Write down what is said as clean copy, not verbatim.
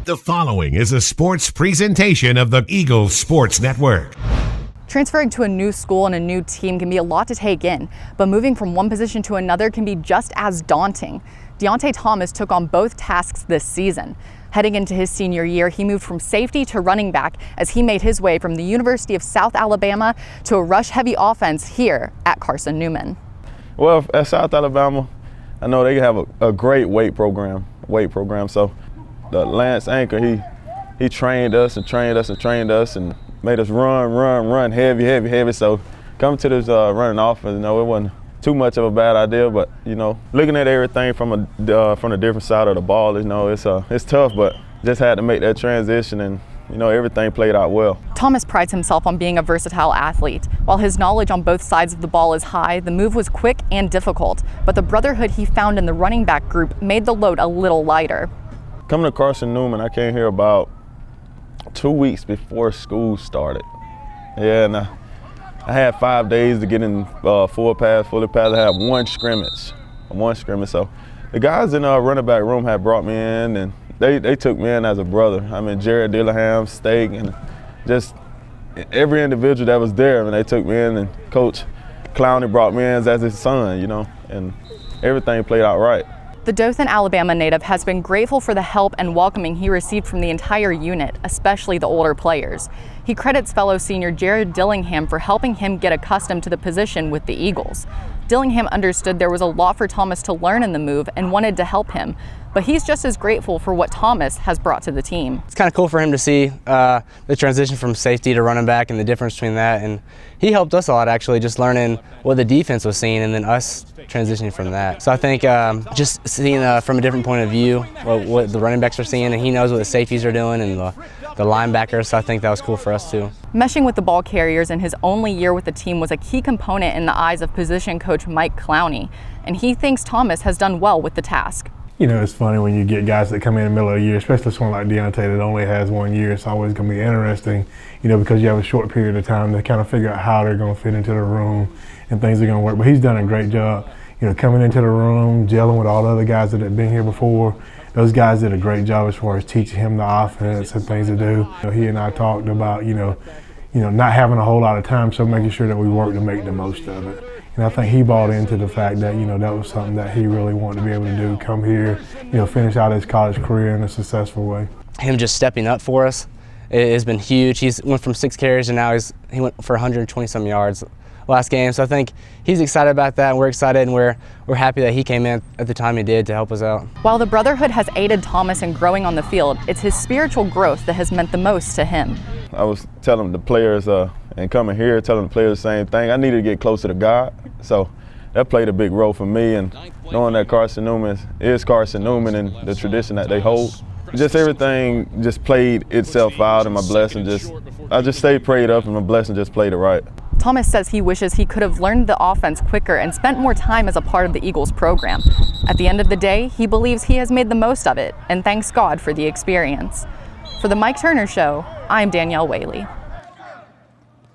The following is a sports presentation of the Eagles Sports Network. Transferring to a new school and a new team can be a lot to take in, but moving from one position to another can be just as daunting. Diantae Thomas took on both tasks this season. Heading into his senior year, he moved from safety to running back as he made his way from the University of South Alabama to a rush-heavy offense here at Carson-Newman. Well, at South Alabama, I know they have a great weight program. So the Lance Anchor, he trained us and made us run heavy. So coming to this running offense, it wasn't too much of a bad idea, but looking at everything from a different side of the ball, it's tough, but just had to make that transition, and everything played out well. Thomas prides himself on being a versatile athlete. While his knowledge on both sides of the ball is high, the move was quick and difficult, but the brotherhood he found in the running back group made the load a little lighter. Coming to Carson-Newman, I came here about 2 weeks before school started. Yeah, and I had 5 days to get in fully pass. I had one scrimmage. So the guys in the running back room had brought me in, and they took me in as a brother. I mean, Jared Dillingham, Steak, and just every individual that was there. I mean, they took me in, and Coach Clowney brought me in as his son, and everything played out right. The Dothan, Alabama native has been grateful for the help and welcoming he received from the entire unit, especially the older players. He credits fellow senior Jared Dillingham for helping him get accustomed to the position with the Eagles. Dillingham understood there was a lot for Thomas to learn in the move and wanted to help him, but he's just as grateful for what Thomas has brought to the team. It's kind of cool for him to see the transition from safety to running back and the difference between that, and he helped us a lot actually, just learning what the defense was seeing and then us transitioning from that. So I think just seeing from a different point of view what the running backs are seeing, and he knows what the safeties are doing and the linebackers, so I think that was cool for us too. Meshing with the ball carriers in his only year with the team was a key component in the eyes of position coach Mike Clowney, and he thinks Thomas has done well with the task. It's funny when you get guys that come in the middle of the year, especially someone like Diantae that only has 1 year. It's always going to be interesting, because you have a short period of time to kind of figure out how they're going to fit into the room and things are going to work. But he's done a great job, coming into the room, gelling with all the other guys that have been here before. Those guys did a great job as far as teaching him the offense and things to do. He and I talked about, not having a whole lot of time, so making sure that we work to make the most of it. And I think he bought into the fact that, that was something that he really wanted to be able to do, come here, finish out his college career in a successful way. Him just stepping up for us, it has been huge. He's went from 6 carries and now he went for 120-some yards last game. So I think he's excited about that, and we're excited, and we're happy that he came in at the time he did to help us out. While the brotherhood has aided Thomas in growing on the field, it's his spiritual growth that has meant the most to him. I was telling the players, and coming here, telling the players the same thing. I needed to get closer to God, so that played a big role for me. And knowing that Carson-Newman is Carson-Newman and the tradition that they hold, just everything just played itself out, and my blessing I just stayed prayed up, and my blessing just played it right. Thomas says he wishes he could have learned the offense quicker and spent more time as a part of the Eagles program. At the end of the day, he believes he has made the most of it and thanks God for the experience. For the Mike Turner Show, I'm Danielle Whaley.